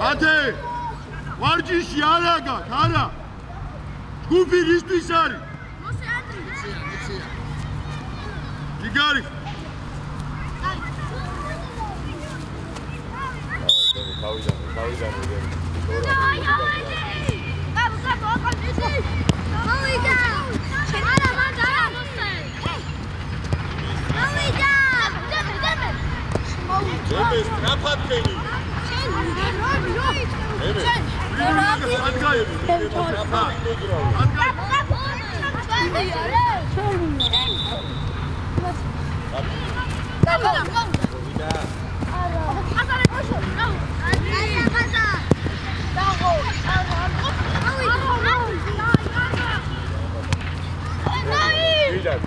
ათე ვარჯიში არ აგათ არა ჯგუფი რისთვის არის ჯიგარი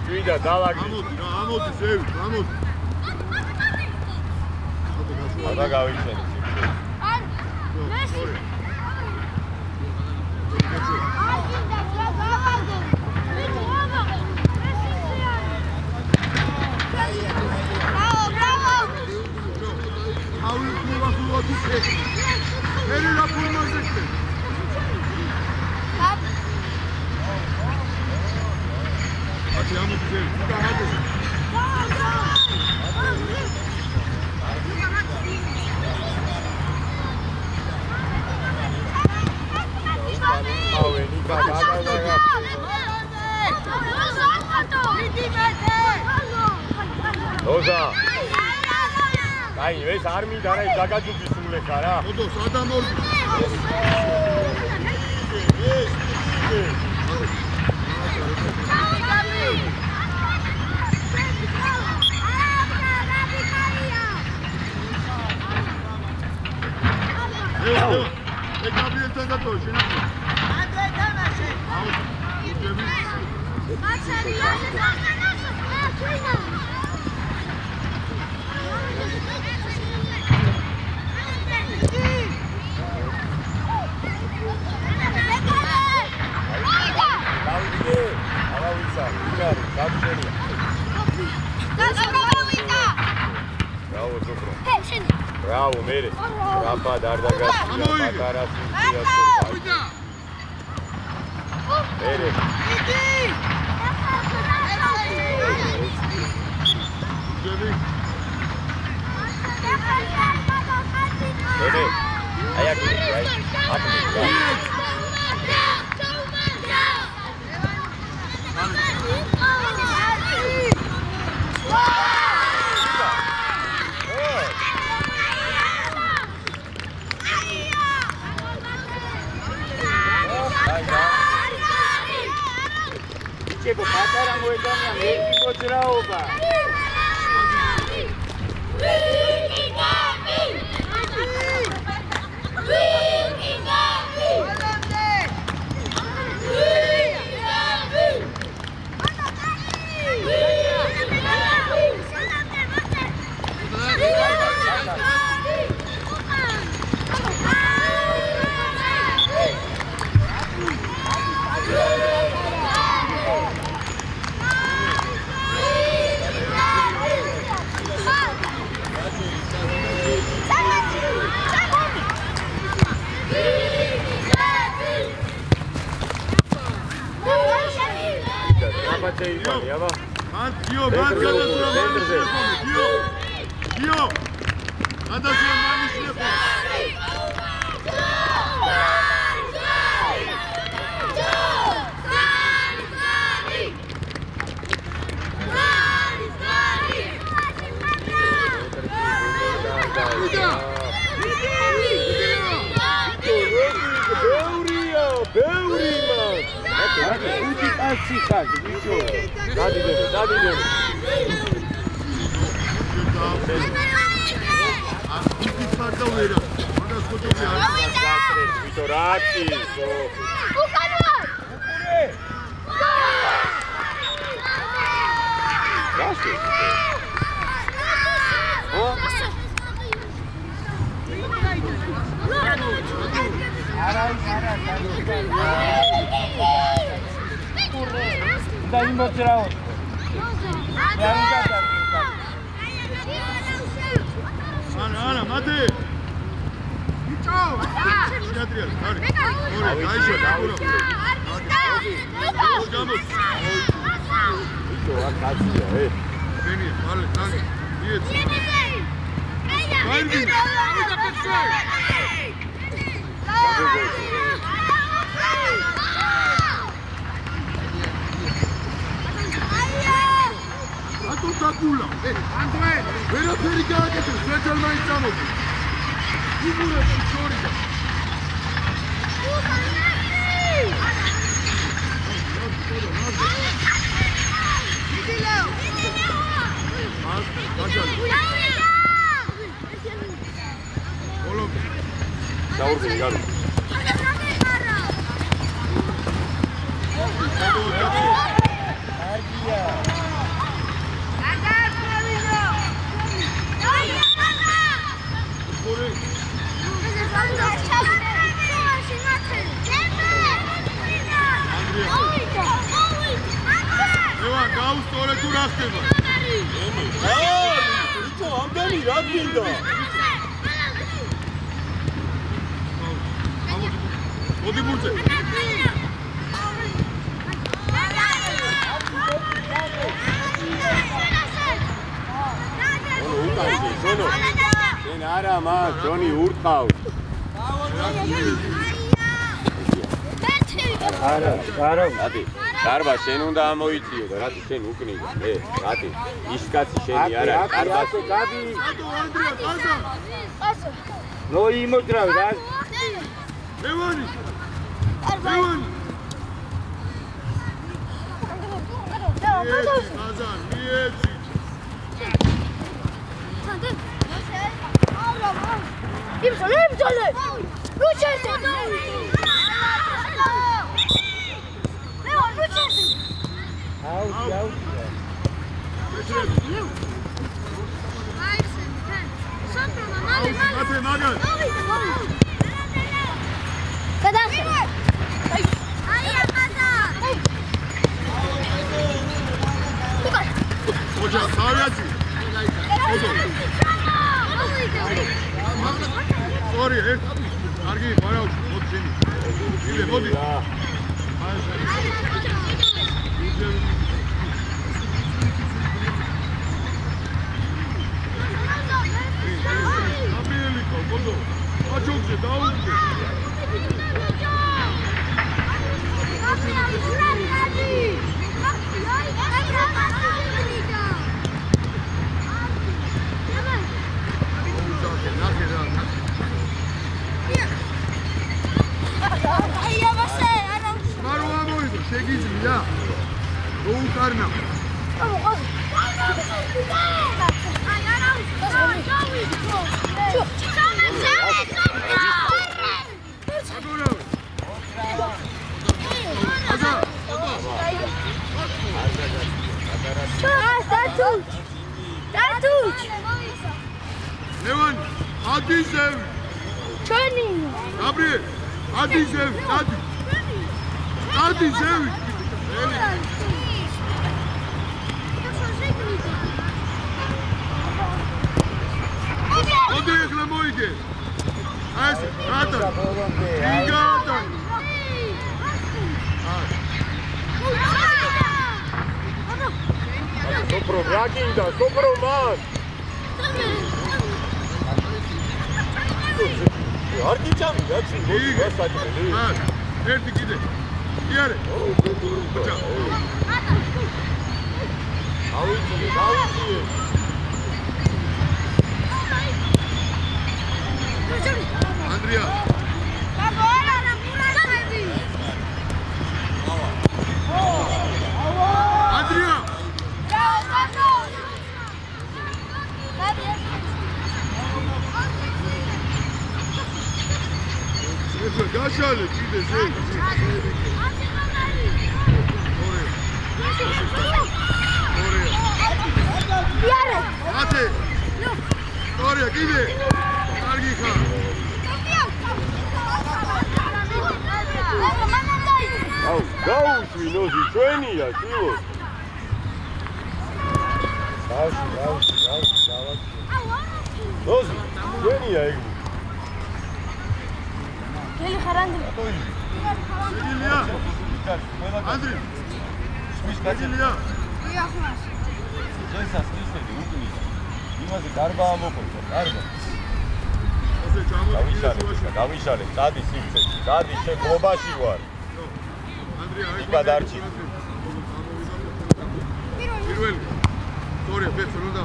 Vida, dalagi. Amoti, sevi, amoti. Ada gavicheni. Rosa. Ai, vezi armii dar ai zagaju bisule cara. Odo, sada morbi. E Gabriel tada to, shena. Ande tamaše. Bravo, mere. Rapa dardagas. Mere. Mere. Ayak. Chego patara moedana meki bojraoba. Da imbocerao. Ana, mate. Ciao. Adrian, dai. Ora, dai, scuola. Vamos. Ito, akazia, Vieni, vale, dai. Tutta culla! Andrea! Vero pericare che tu aspetta il maizamo! Figura di storica! Ciao, Zingaru! Evan, gaus tore tu რა ხდება? იცო, ამდენი რა გინდა? მოდი ბურთზე. უკანში, ზონო. შენ არა, მას ჯონი ურტყავს. არა, რატი? კარბა შენ უნდა ამოიწიო და რატი შენ უკნიდა? რატი? ის კაცი შენი არა, კარბა. გადი. ანდრია, გაზა. ნო იმოძრავ რა. ევანი. ევანი. გაზა, მიეცი. იმსოლე. რუჩესე. აუ. მათე მაგალ. გადახე. აია ყაზა. ოჯა, სავიაცი. ორი, ერთ. კარგი, ვარაუში, მოდი შენი. ილე, მოდი. შეგიძლია მოუკარნა ლევან ადიზევ ჩენი გაბრიელ ადიზევ ადიზევ მოდი ეხლა მოიგე ეს რატო იგადა სოპრო რა გინდა სოპრო მან არ გიჭამი რა ჩი გასაჭრელი ერთი კიდე იარე ავიძი ანდრია ანდრია ეხლა გაშალე კიდე ზე იარე ათე ორია კიდე კარგი ხარ აუ გაუშვი ნოზი ჩვენია სილო ნოზი, შენია ეგ. გელი ხარანდი. შეგილია. ანდრი. შვის კაცილია. იახმას. შესას ისეთი უკნი. იმაზე გარბა ამოყოლო, გარბა. ოსე დავიშალე, დავიშალე, წადი სივრცეში. წადი შენ გლობაში ვარ. ანდრი აი გადარჩი. პირველი. სწორია, ბეცო უნდა.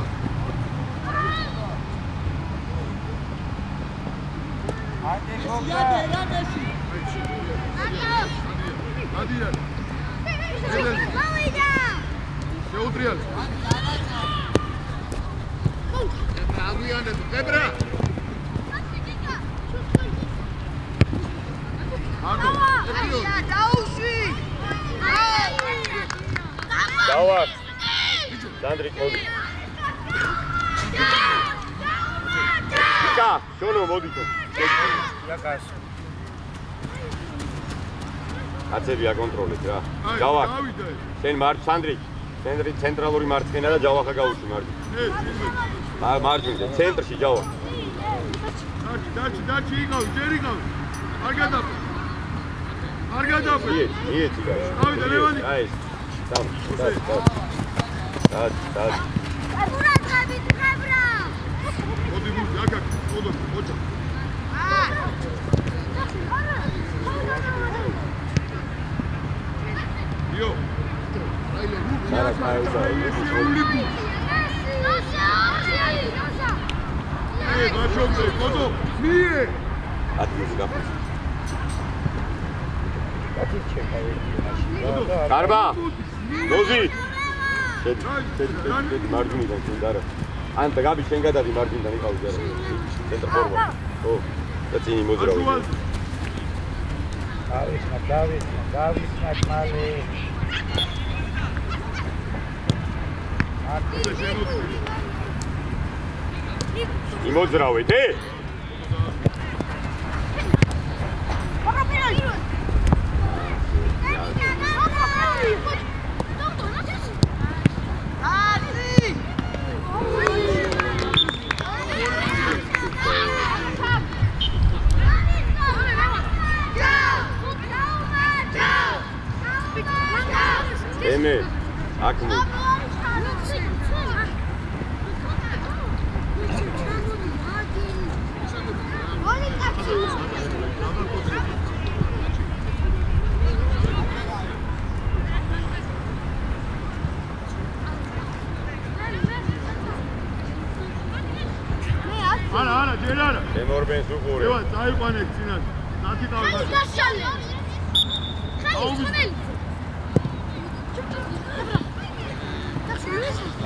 ადი გოგა. ადია. მოვიდა. შეუტრიალ. აგვიანეთ, დებრა. ანდო, აია, დაუშვი. დავარ. სანდრი ყოდი. კა, შონო მოდითო. იაკას. აცები აკონტროლეთ რა. დავარ. შენ მარჯ სანდრი. ცენტრი ცენტრალური მარცხენა და ჯავახა გაუშვი მარჯ. მარჯვენზე ცენტრში ჯავახა. დაჩი იგავი, ჯერ იგავი. არ გადაფრ. არ გადაფრ. მიეცი გაი. ავიდა ლევანი. აი, დამ. დად. ყურა წაბით ხებრა. მოდი გული, აკაკ, ოდო, ოჭა. იო. აილე, ბაშობზე, კოდო, მიე. ათი გაფუს. ათი ჩეკავი. გარბა. ნოზი. შედი მარჯვნიდან გინდა რა. ანტა გაბი შენ გადადი მარჯვნიდან იყავი რა. ცენტრ ფორმა. ო, და წინი მოძრავი. დავის მალე. იმოძრავეთ, ემე, აკმო. არა, ჯერ არა. ემორბენს უყურე. ევა, წაიყვანე წინათ. ნათი თავი.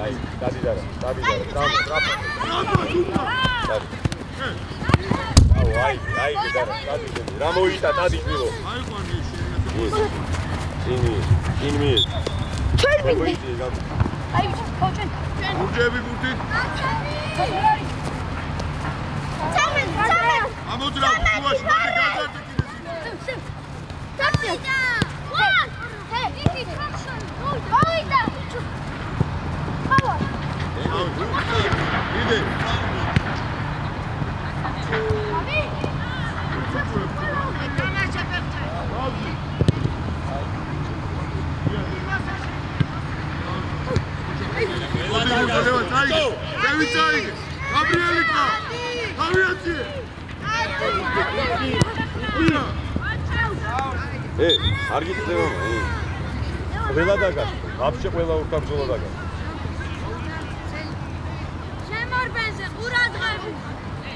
აი, დადი და ტრაპ. აი, დადი. რა მოიტა დადი ძილო. აიყვანე წინი. ჩერმი. აი, ხოჭენ. გურჯები გურჯით. წამენ. ამოძრავ, შუაში, მოდი გაზარდე კიდე. დავიდა. ვან. იგი ტრაქშენ. დავიდა. ავა. იდე. აბი. ეკამაშა პერტა. დავიცაიგე. გაბრიელიკა. ავიაცია. არ გიწევა, ყველა დაგას, ვაფშე ყველა უკაბრძოლა დაგას. შემორბენზე ყურადღები.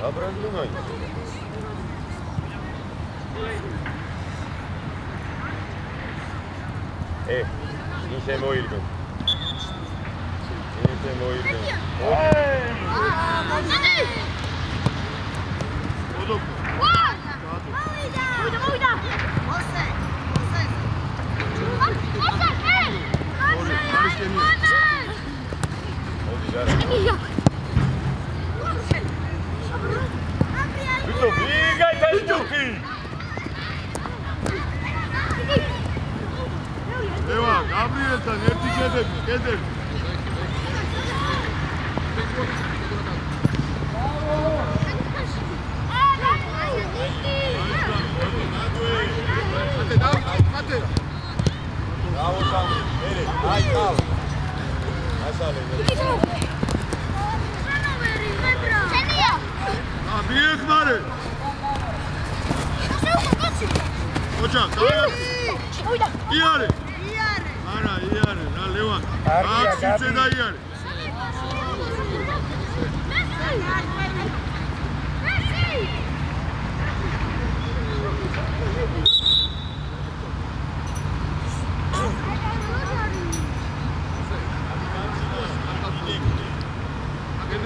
აბრაზლუნაი. ის შემოირგო. მოვიდა. მოსე. ევა, გაბრიელთან ერთი შედეგი, კედელი. მიეხმარე. ოჯახ, იარე. არა, იარე, რა ლევან. აქ და იარე.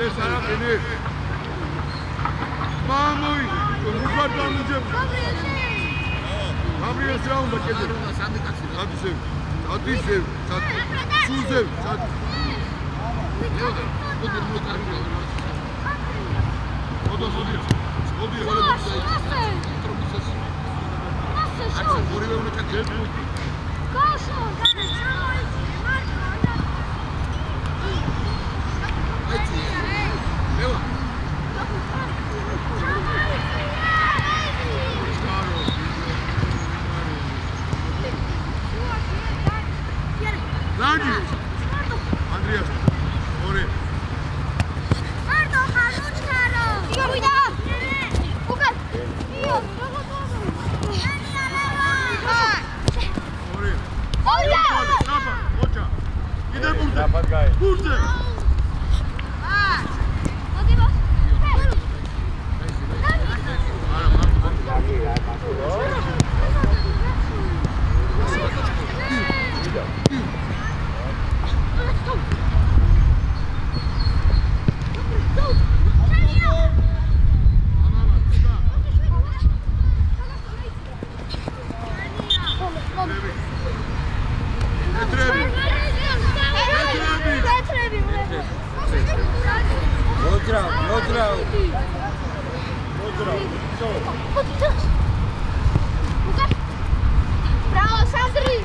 ეს არა ფინი. მამოი, როგორ დამუჯებ? გაბრიელს რა უნდა კიდე? სადისევ. სუზევ. Andreas, ore. Mardo, haluch karo. Cuida. Uga. Io, ore. Oida. Ocha. Ide burze. Napad gai. Burze. Odiba. Bravo, Sandri!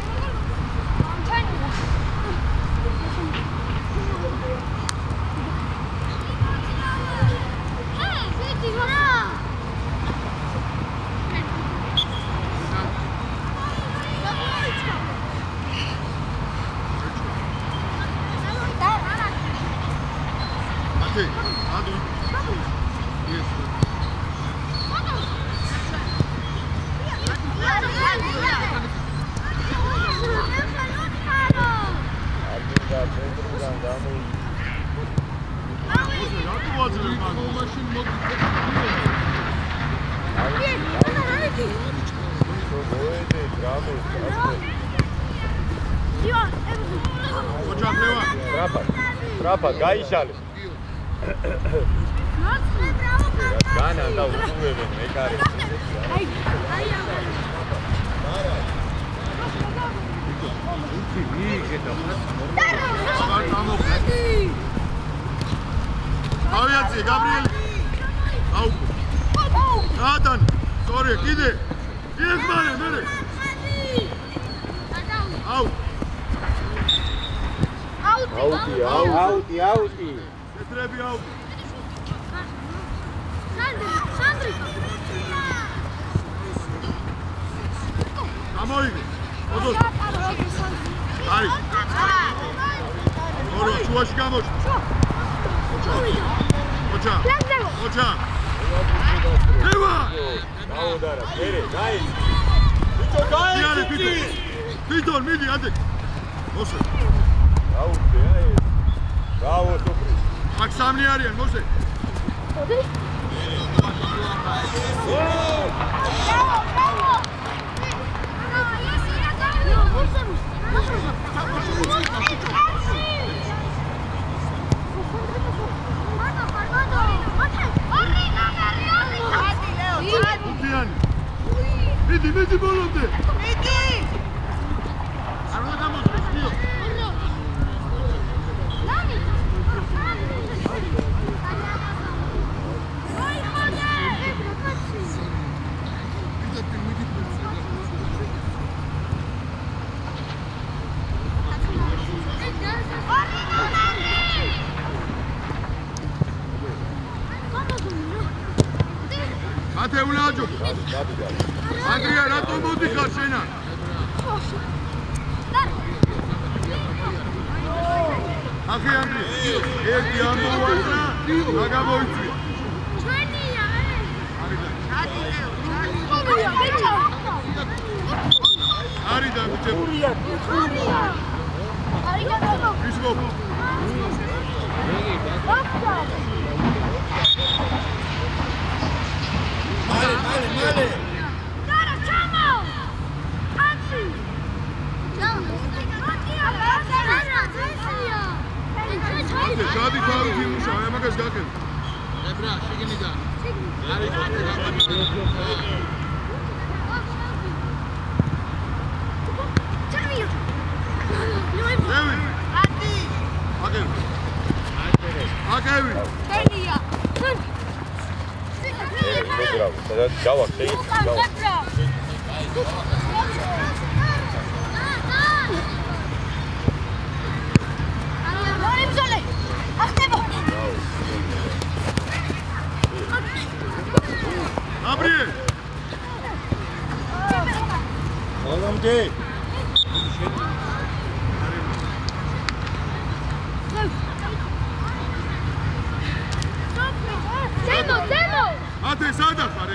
Trapa, gaishale. Gana anda usueve, mekare. Aviație, Gabriel. Au. Nathan, sorry, kide. Ești mare, mere. Au. Auti. Se trebuie au. Sandri. Amoige. Odos. Hai. Oro, çuvaşı gamoş. Ocha. Leva. Daudara, bere, gais. Pitor, midi, hadi. Mose. Auti, ai. Bravo, Supri. Bak Samni arayan, Mose. Midi bolonde. Arada gamoş, istiyor. Ate ulađu. Andrija, rato modika šena. ახი ანდრი ერთი ამბოვანა რა გამოიწვია ჩვენია არის და ბიჭებო ვისმო მალე Cara, chamo! Anzi! გადი თავი თიმუშა აი მაგას გაკეთე ებრა შეგინიდა არის აკევი Tenia! აბრიე მოლამდე Demo! ათე სადა ხარ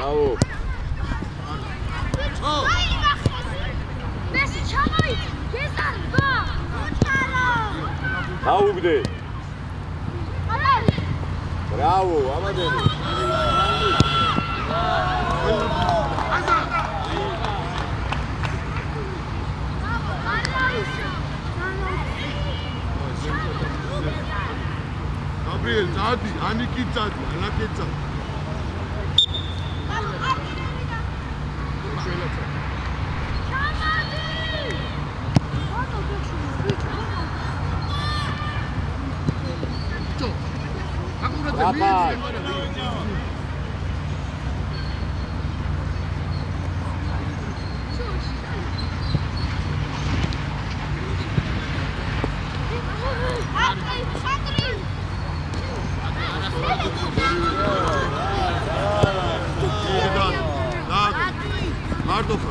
Bravo. Augde. Bravo, amadeni. Gabriel, Zadi, Aniki Zadi, Anaki Zadi. Rapaz. Mardofa.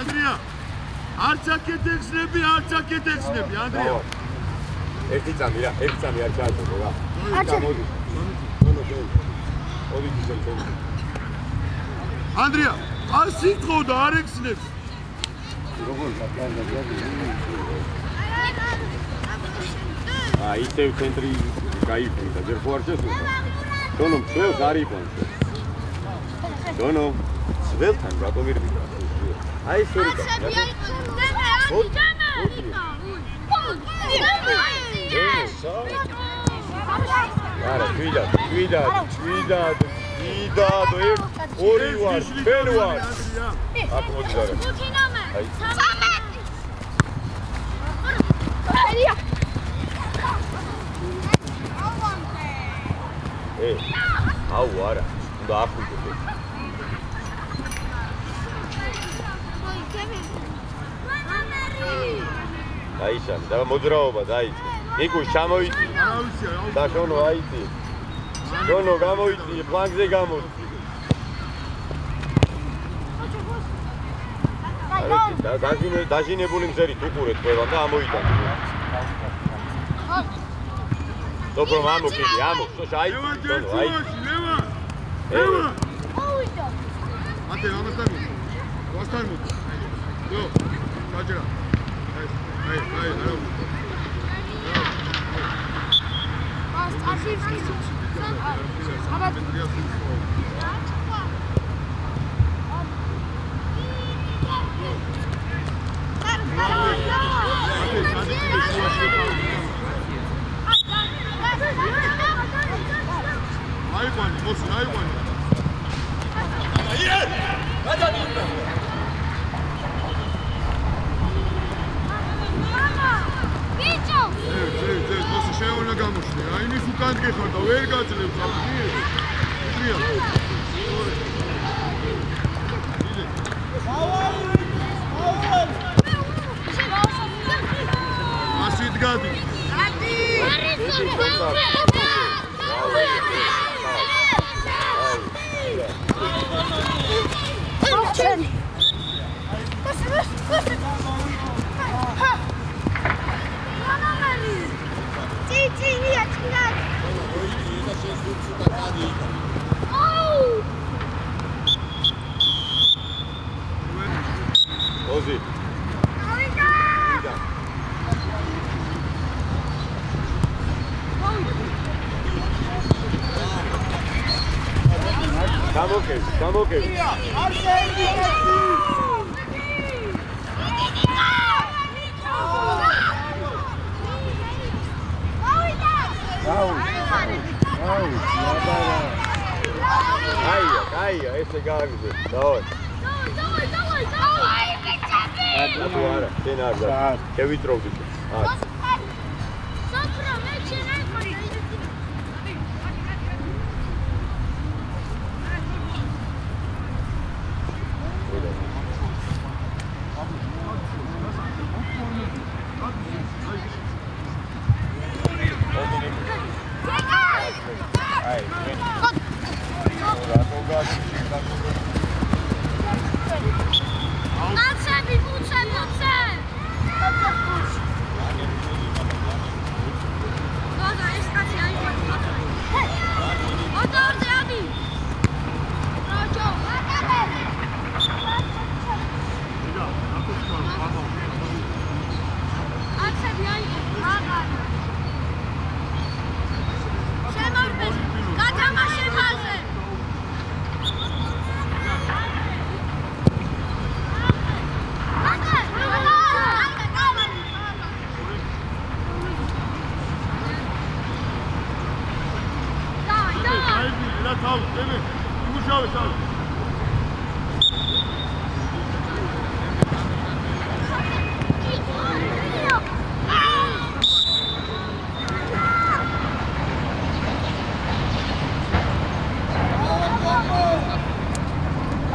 Andrea, არცაკეთექსნები, Andrea. ერთი წამი არ ჩააწოდო რა. გამოდი. ოდი ძელი. Andrea, ასი თხოვდა არ ექსნებს. ისევ ცენტრი გაიფრინდა, ჯერ ხო არ შესულა. დონო მცველს არ იყვანს. დონო, მცველთან რატომ ირბიდა? აი სწორი და. არა, კვიდა, ორი ვარ, ფენ ვარ. აქ მოდი არა. აი. აუ არა, უნდა ახვიდე. დაიშალე, და მოძრაობა დაიწყე. ნიკუშ ჩამოიწი. და შონო აიწი. შონო გამოიწი, ფლანგზე გამოიწი. დაჟინებული მზერით უყურეთ ყველამ და ამოიტანე. Dobro, amo, Kiki, amo. Slušaj, ajde. Leva! Ate, vamos tamo. Ostajmo. Jo, sađera. Ajde. Boss, ayıp Evet, nasıl şey ona kalmıştı. Aynı sukan geçiyor da ver kaçırıyor. Asit geldi. Ozi. Come okay. Кайя, ese gagze. Давай. Atu ara, ten ar da. Kevitrovdi. Sopra, meče najgore.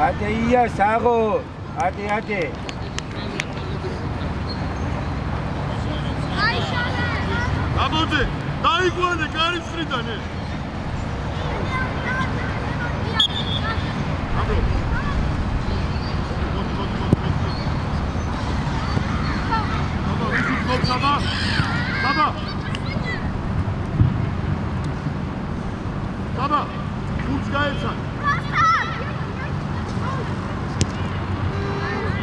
Ate iya sago, ate. Abuzi, daiguane, gari stridane. Abro. Saba. Uç gaetsan.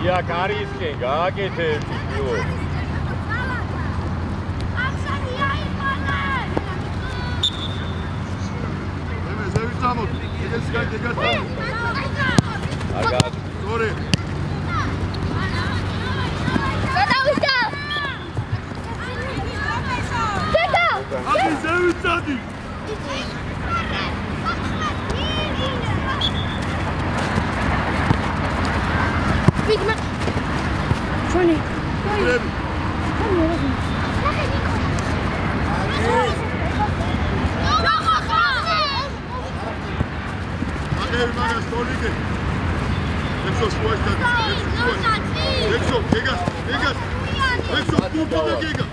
Ja, Karisken, gaagete, bilo. Zevicamo, degati. Agad. Sorry. Abi zevicadi. Bigman. Funny. Ready. Hermana, stolike. Exo spuesta. Exo, llegas. Exo, punto de llega.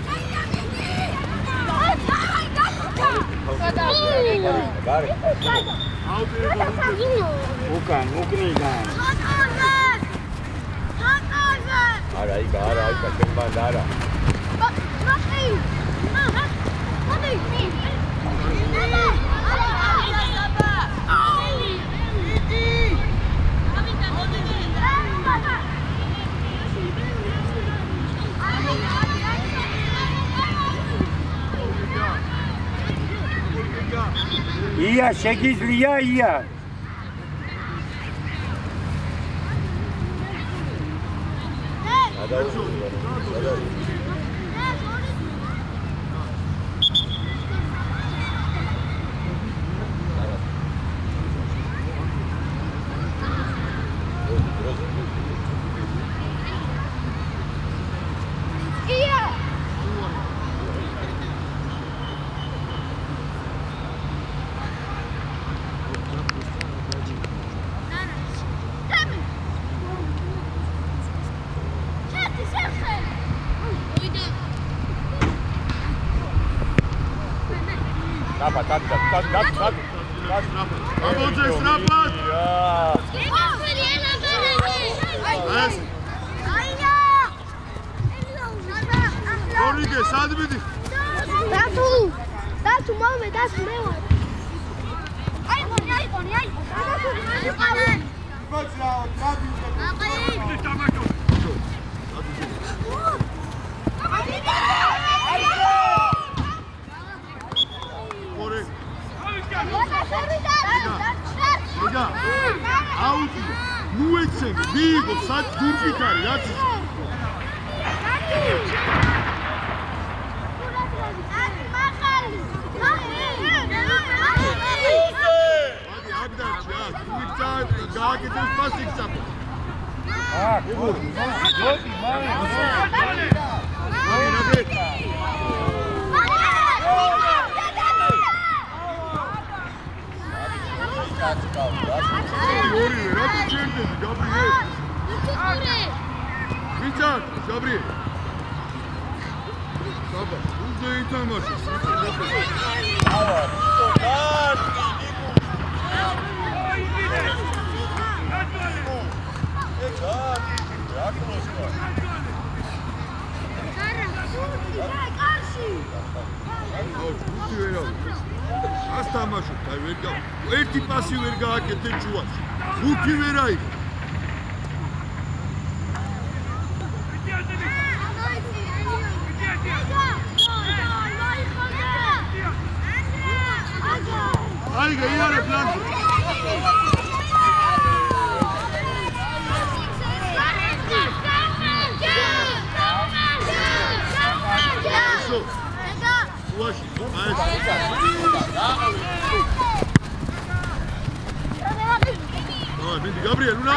Bukan, muknigan. Ara, kaçın bandara. Iya, 8 liya iya. Dapat. Abonce strafat. Dorige, sad vidi. Datu mame, datu meva. Aj. Out. Nu exem, vigo, sad turki kari, raci. Gabriel. Baba, uzun insan var. Asta mașă, ai verga. Erti pasi verga că te juaci. Uti verai. Hai că iară plantă. Gabriel, una.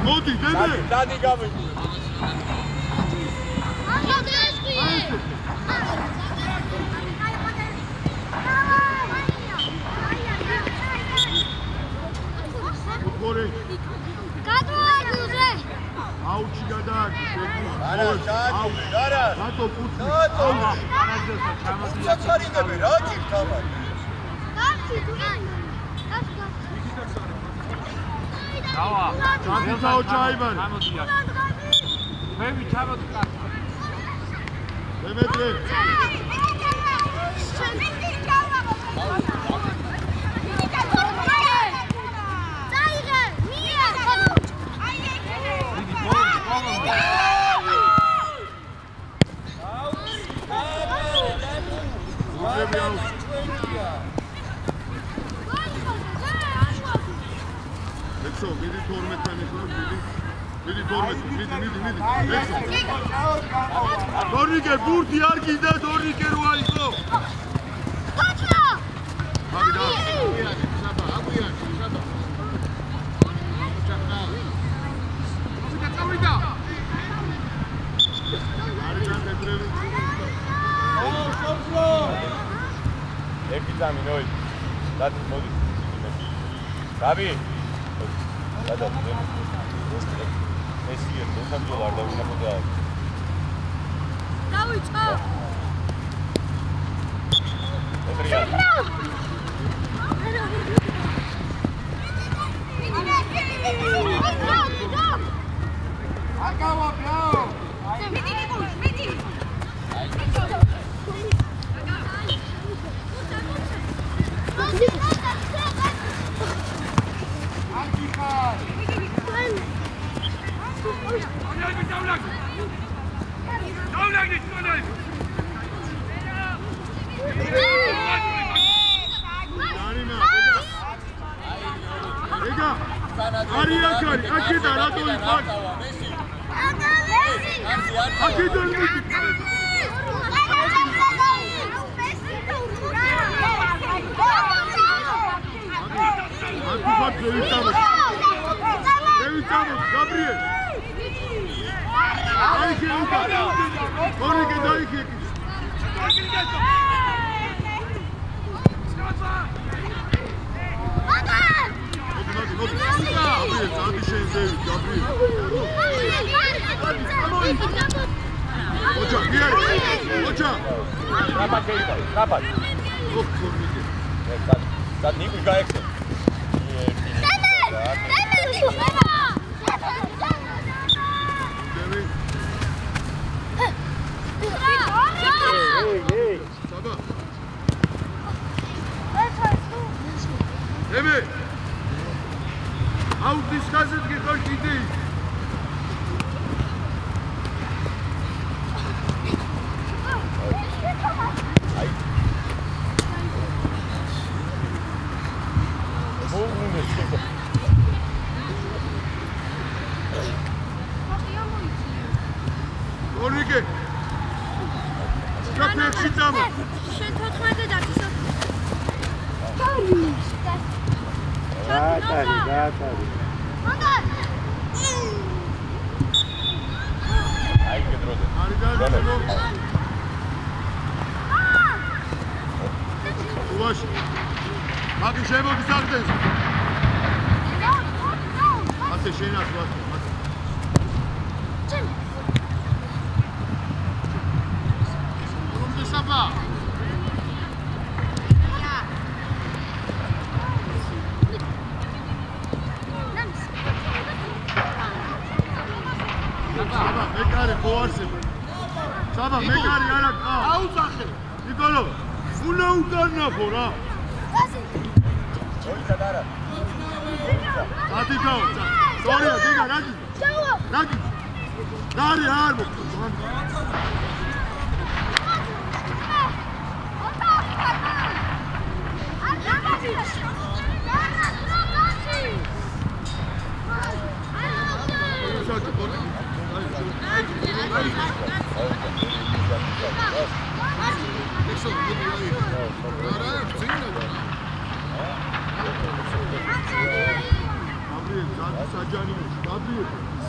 Modi, Dadi Gabriel. Auci gadar. Gara. Rato puțin. Ce țarinde be, raci, tamam. Dava. Çanta ocağı var. Bebi çabuk kalk. Mehmet Bey. Dornike, burti argida, Dornike rualiko. Kaçma! Hadi daha. Abu ya, şaba. Examinoi. Dați modul. Gabi. Da. Eski, dostum diyorlar da oynamak lazım. Давай, чё? Антуфат Зевицамов. Зевицамов, Габриэль. Айхи Лука. Корике дайхи. Габриэль, задишен Зевич, Габриэль. Ocha, gel. Ocha. Rapat geliyor. Rapat. Yok, Korinke. Sen niye uçacaksın? Emi. Au discazet ki koş idi. Korinke. Kapıyı çıtama. შენ 14-ზე დაგისო. გაატარი. Ay gedrode. Arigado. Уваş. Bakın şey bu güzeldir. Ate şeyin at var. Oğlum da sabah. Sabah mekari kovarsın. Sabah mekari yarak al. Auzakhe. Nikolo. Ula udarna fora. Oitadara. Hadi go. Sorry, diga ragi. Ragi. Dari harbo.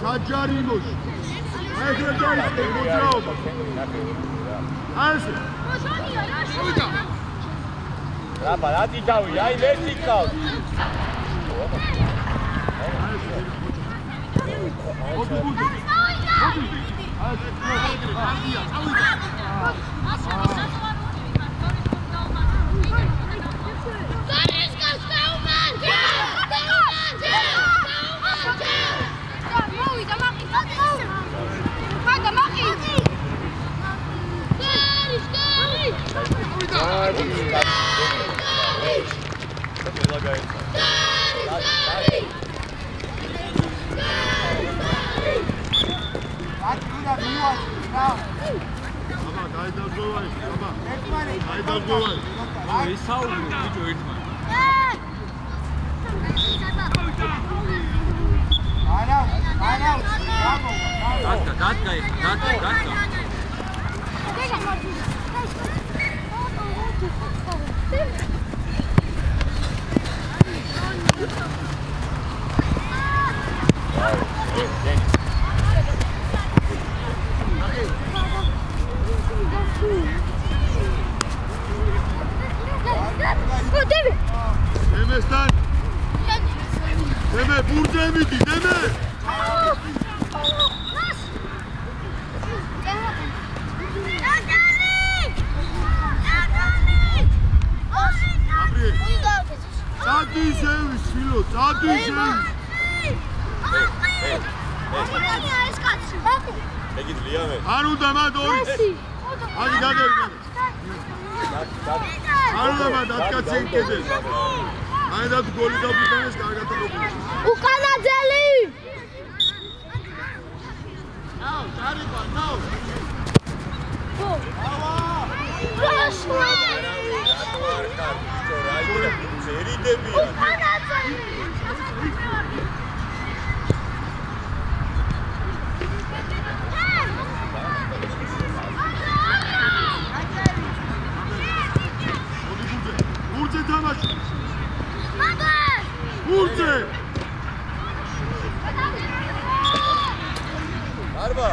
Sacarimoş. Ayaklar işte modrao. Anse. Rapat, hadi tavi, ay versi kal. Demestan. Deme, burada mıydı? Deme. Tadi servis, Filo, tadi servis. Peki Liame. Arunda ma Doris. Hadi gel. Arunda ma datka çekti. Aynı da golü de butanız kargata oldu. Ukanadeli. Now, Tarifa, now. Seri de bir. Burcu tamaş. გურჯე არბა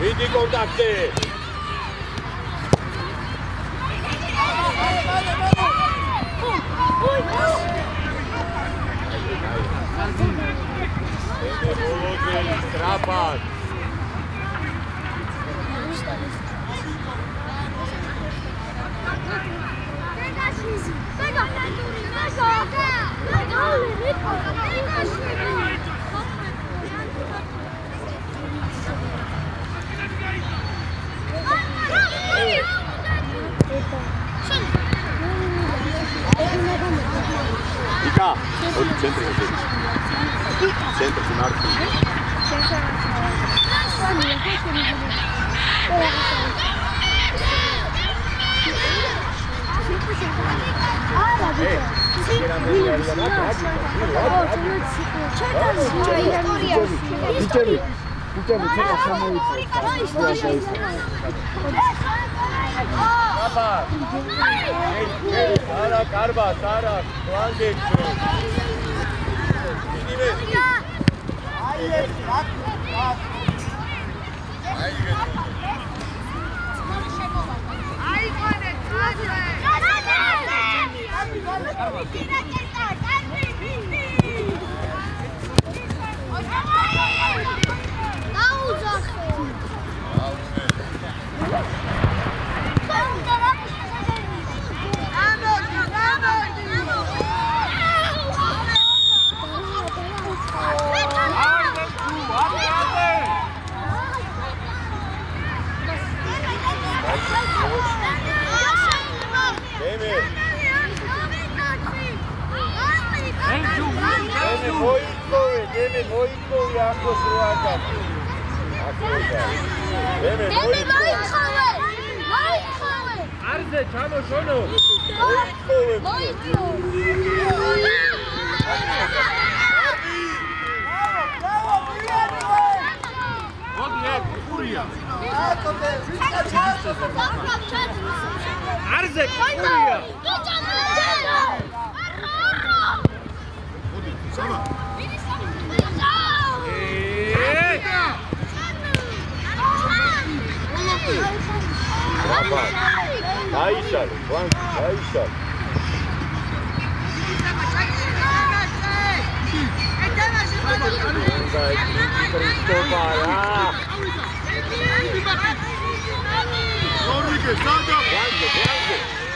Vidi contacte! Trapas! Ika, od centra se vidi. Centra se narko. Sara, Karba, Sara, Kualdik. მოიწოვე, დემე მოიწოვე ახლოს რო აკაკი. დემე მოიწოვე. არზე ჩამოშონო. არზე ყურია. Saba. Aishale, Aishale. Enrique, sada.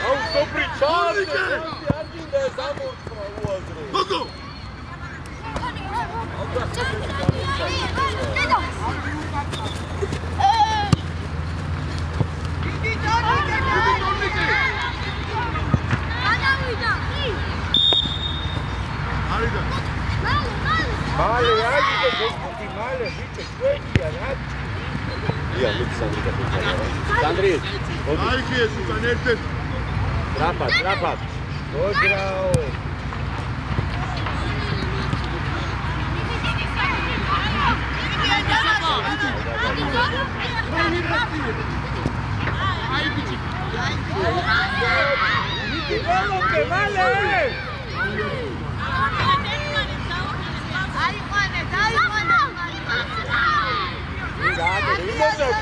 Au sto pričao. Gogo. Male, ajde, gospodi, male, biće šveđija, radi. Ja, Luka Sandri da priča. Sandri, Ajde, sukanete. Trapat. Pozdrav.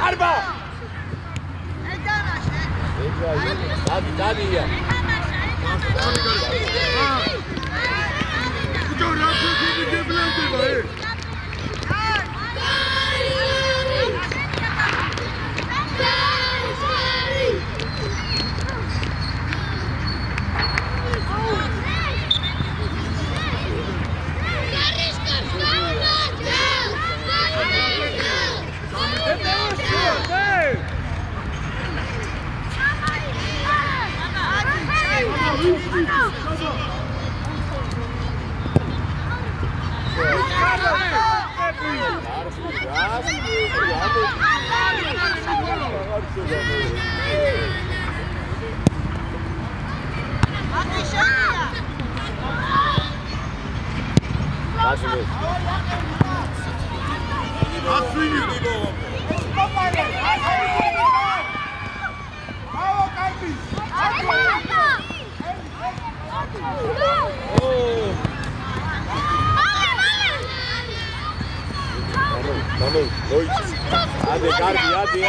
Arba! Dadi ya.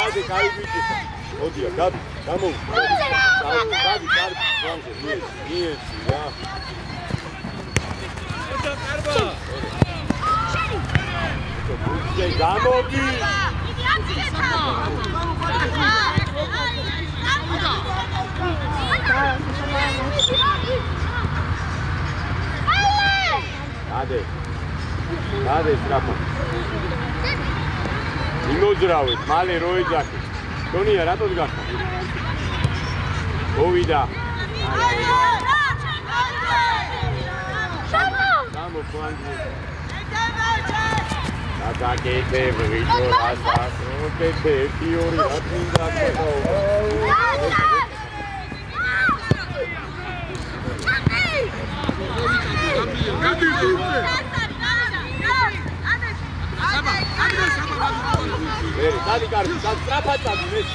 Ade, cai bici. Oddio, Gabi, come on. Gabi, yes, yeah. Ade, strapa. იმოძრავეთ, მალე რო ეძახი. თონია, რატო დგახა? მოვიდა. სამო ფლანგი. აკაკეთე ვიდეო რასა, როკეთე, ფიორი რა თინდა ხო. გადი ზურზე. Dali carpi, strappazzati, vedi?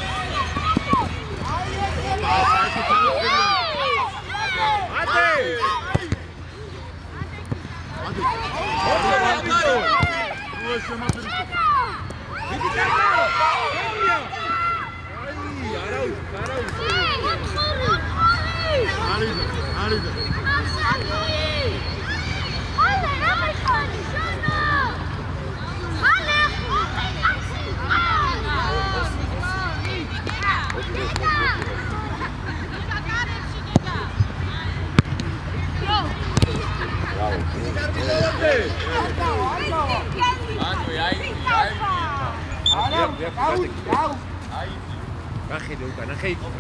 Bájale, Uca, no hay que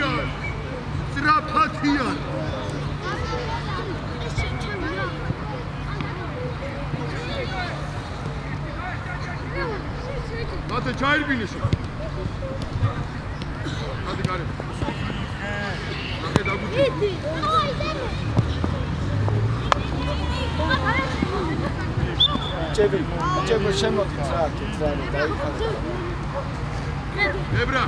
სწრაფათიან. სწრაფათიან. Ate çayrbiniş. Hadi Karim. Hadi daha bu. Çevir şemot traktör Ebra.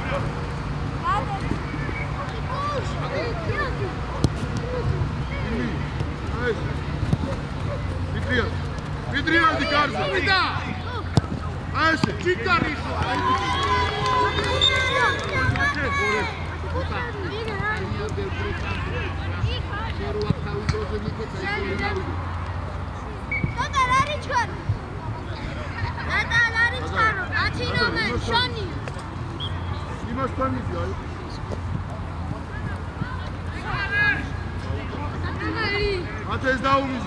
Fitriyan. Fitriyan dikarsa. Bir daha. Ayşe, çıkar işi. İmastan ya. Ateş davumuz.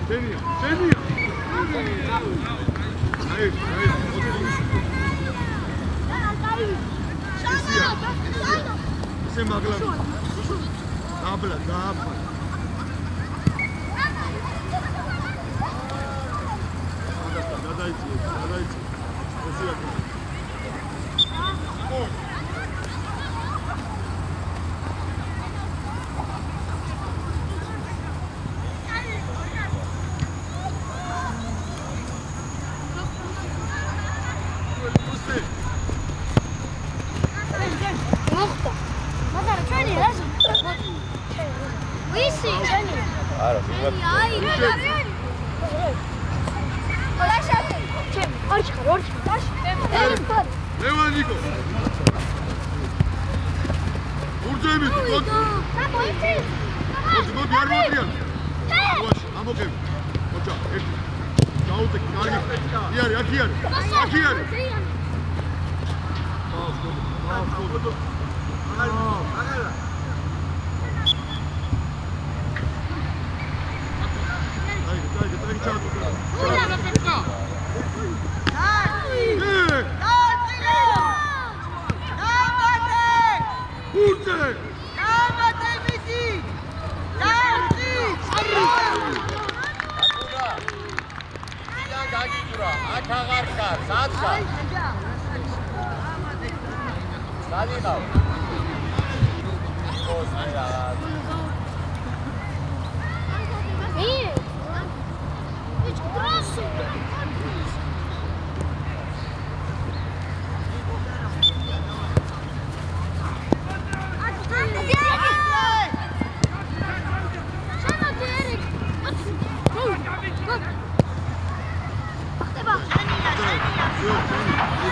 Deniyor. Hayır. Sen bakalım. Abla. Dadayız. Nasıl yapıyorsun? Levan Niko. Urcayım et. Kod. Kod yardım ediyor. Boş. Amokem. Koça. Çağutek. Yer. Akiyar. Dai, ciao. Urce!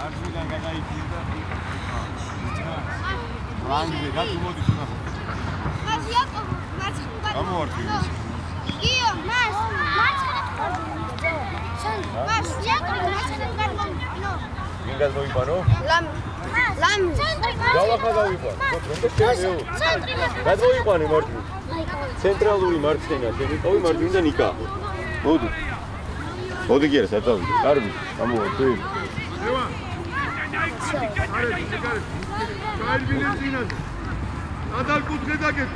არჩიდან გადაიჭირდა. რანგზე გაწმოდი თუნა. გამოვარდი. იგიო, მას ვინგას მოიპარო? ლამ. ჯავახა გავიყვა. რომდა შეეო. გადმოიყვანე მარჯვნივ. ცენტრალური მარცხენა, შევიყავი მარჯვნიდან იკა. მოდი. მოდი კი არა, საწავი. კარგი, გამოვარდი. ევა. არის, გაირბინე წინაზე. ადარ კუთხე დაგეთ.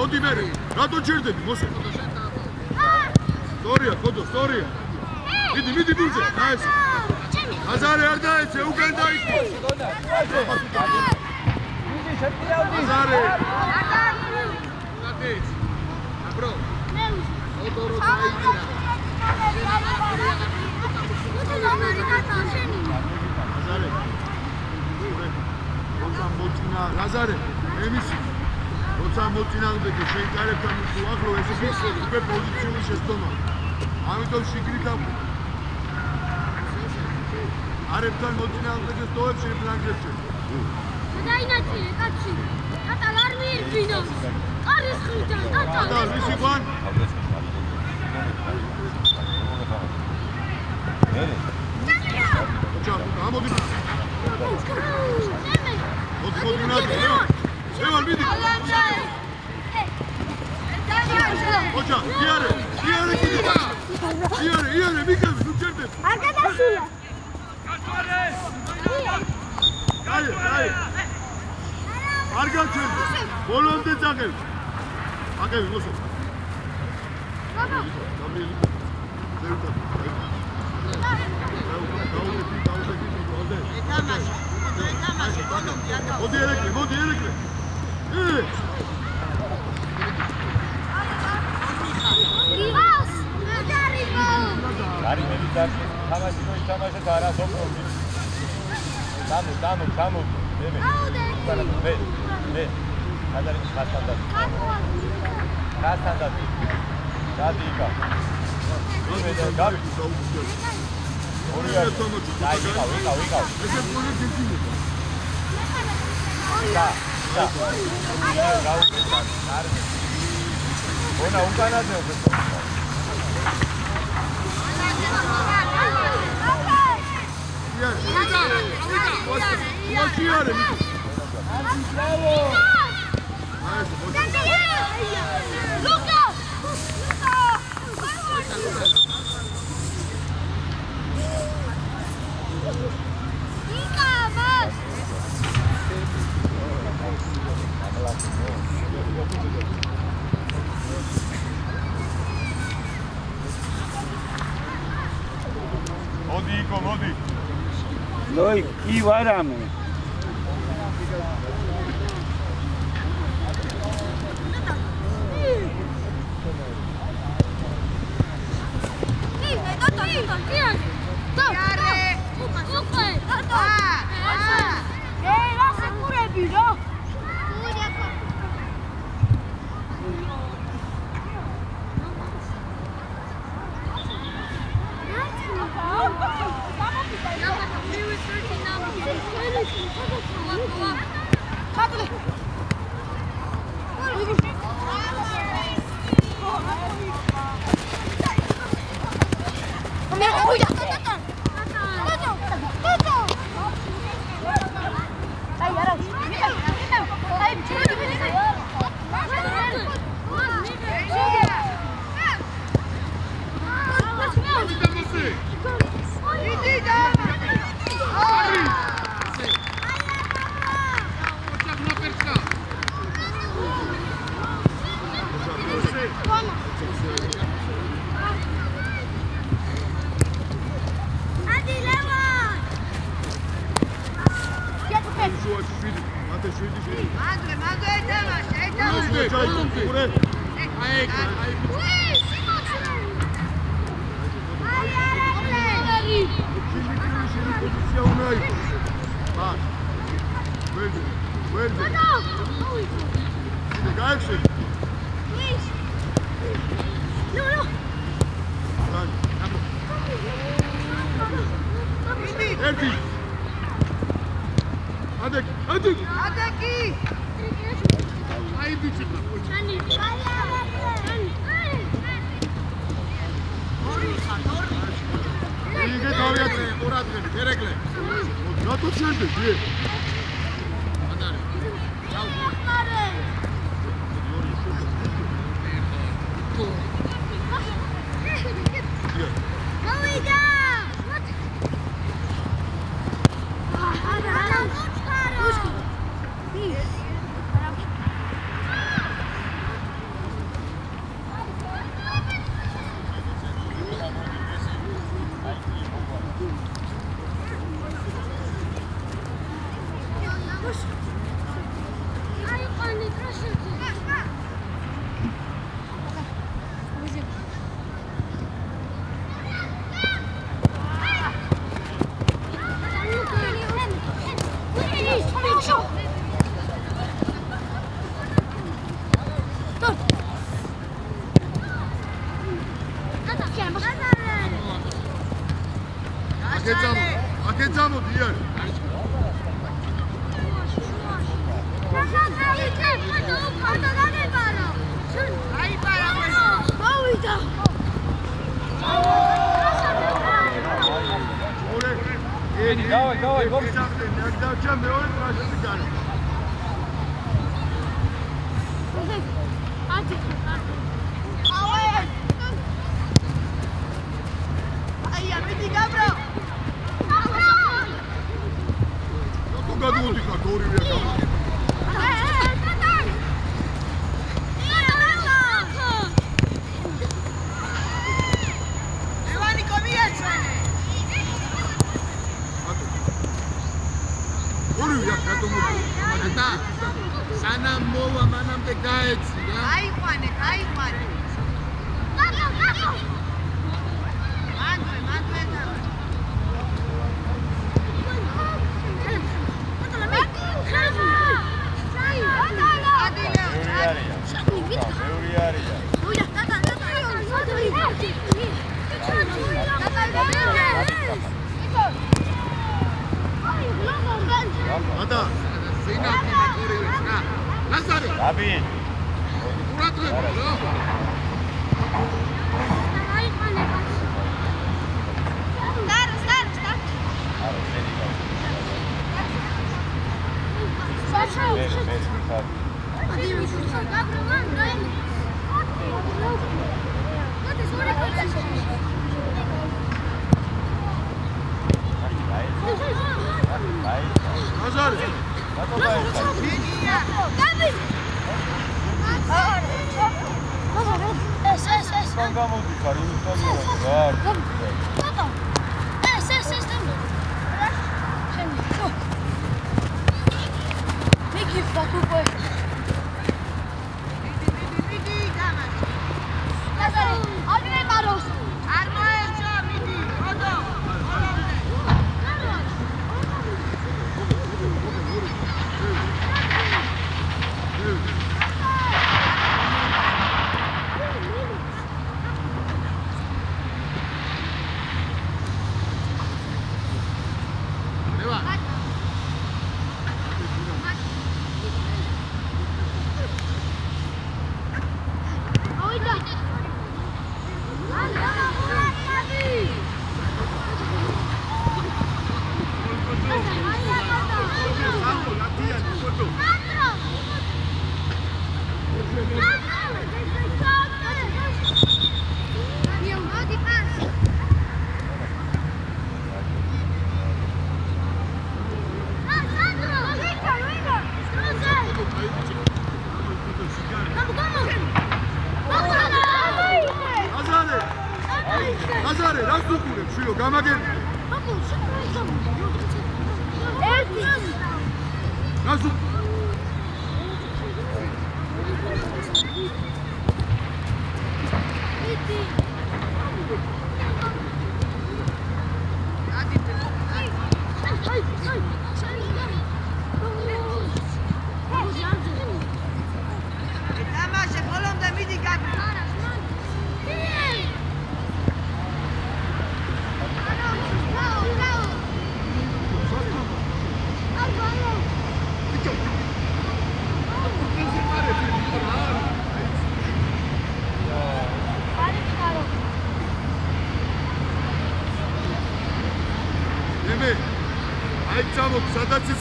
მოდი მე რატო ჩერდები მოსე სტორია ხოდო სტორია მიდი ბურჯე ეს აზარე არ დაეცე უკან დაიწყო აზარე აბრო ოტორო დაიწყო აზარე მოწინა აზარე ემისი როცა მოწინააღმდეგე შეიკარებთან უახლო ეს ის უკვე პოზიციური შეცდომა. ამიტომ შიგრით არებთან მოწინააღმდეგეს ტოვებს შენ ფლანგებში. დაინაცილე კაცი. ატალ არ მიირბინო. ყარის ხრიდან ატალ. ატალ ვისი ხან? ოჩა, გამოდი. მოდი ნადი. ევალ მიდი. ოჩა, იარე კიდე. იარე, მიგები, ნუ ჩერდებ. არ გადასულა. აი. არ გაჩერდე. ბოლომდე წაღებ. აკები მოსო. ბაბა. მოდი ერეკლე. რივას! მეგარიბო! არის მედიტაცია, თამაში მოითამაშე და არა სოფრომი. დამო. მე. ადარი ხასანდად. დადიკა. მე და გავი. ორი არ ვიკავ. ესე პონი გიჩინე. და. Ona უკანაზე უბრალოდ. იარე. ლუკა! მოდი. Noi, I varame. He was 13 now.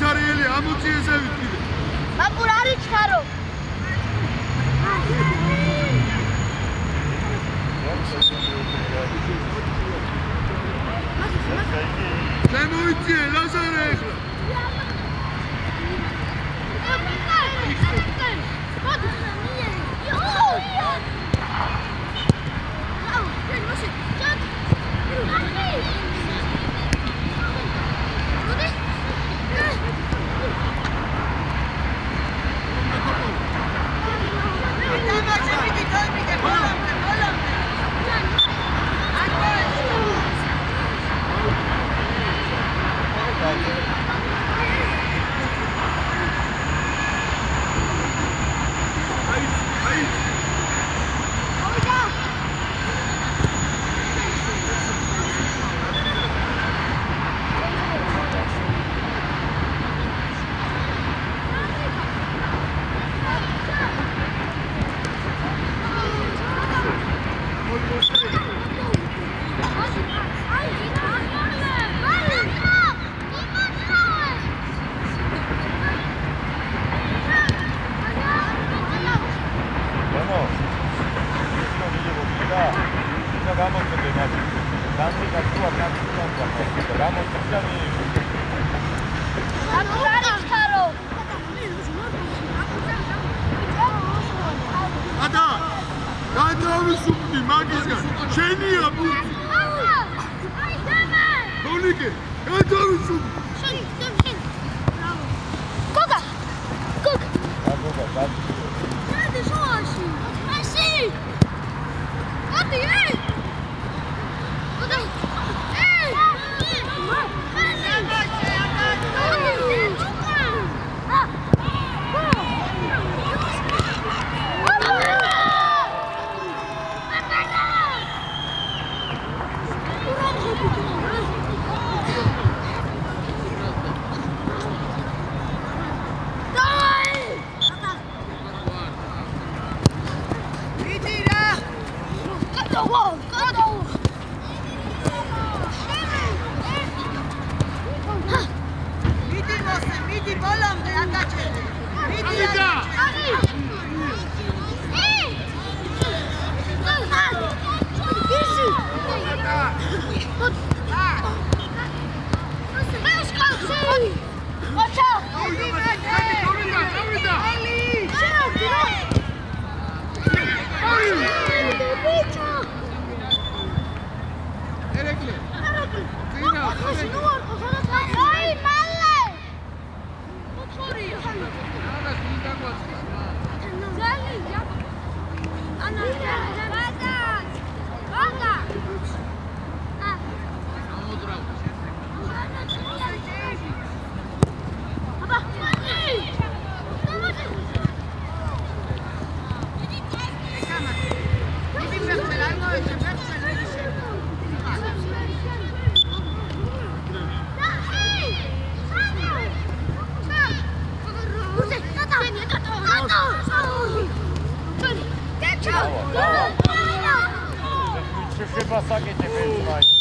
ლაზარელი ამოწიესე ვიტყიდე. მაგურ არის ჩქარო. შემოიწიე ლაზარე. Você vai saber de vez mais.